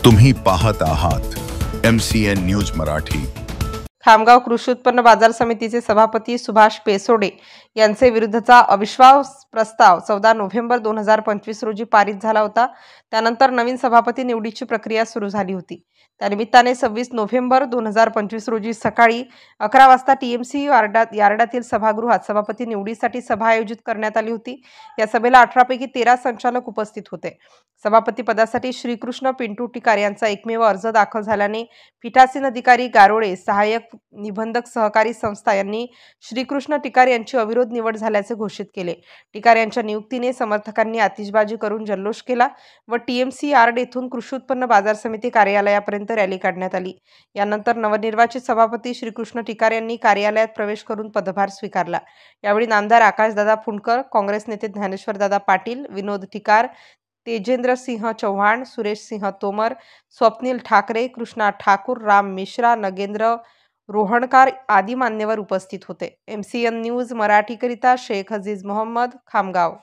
तुम्ही पाहत आहात MCN न्यूज मराठी। खामगाव कृषी उत्पन्न बाजार समितीचे सभापती सुभाष पेसोडे यांचे विरुद्धचा अविश्वास प्रस्ताव 14 नोव्हेंबर 2025 रोजी पारित झाला होता। त्यानंतर नवीन सभापती निवडीची प्रक्रिया सुरू झाली होती। त्यानिमित्ताने 26 नोव्हेंबर 2025 रोजी सकाळी 11 वाजता TMC यार्डातील सभागृहात सभापती निवडीसाठी सभा आयोजित करण्यात आली होती। या सभेला 18 पैकी 13 संचालक उपस्थित होते। सभापती पदासाठी श्रीकृष्ण पिंटू टिकार यांचा एकमेव अर्ज दाखल झाल्याने पीठासीन अधिकारी गारोळे सहाय्यक निबंधक सहकारी संस्था यांनी श्रीकृष्ण टिकार यांची अविरोध निवड झाल्याचे घोषित केले। टिकार यांच्या नियुक्तीने समर्थकांनी आतिषबाजी करून जल्लोष केला व TMC यार्ड येथून कृषी उत्पन्न बाजार समिती कार्यालयापर्यंत रॅली काढण्यात आली। यानंतर नवनिर्वाचित सभापती श्रीकृष्ण टिकार यांनी कार्यालयात प्रवेश करून पदभार स्वीकारला। यावेळी नामदार आकाशदादा फुंडकर, काँग्रेस नेते ज्ञानेश्वरदादा पाटील, विनोद टिकार, तेजेंद्र सिंह चौहान, सुरेश सिंह तोमर, स्वप्नील ठाकरे, कृष्णा ठाकूर, राम मिश्रा, नगेंद्र रोहणकार आदी मान्यवर उपस्थित होते। MCN न्यूज मराठीकरिता शेख अजीज मोहम्मद, खामगाव।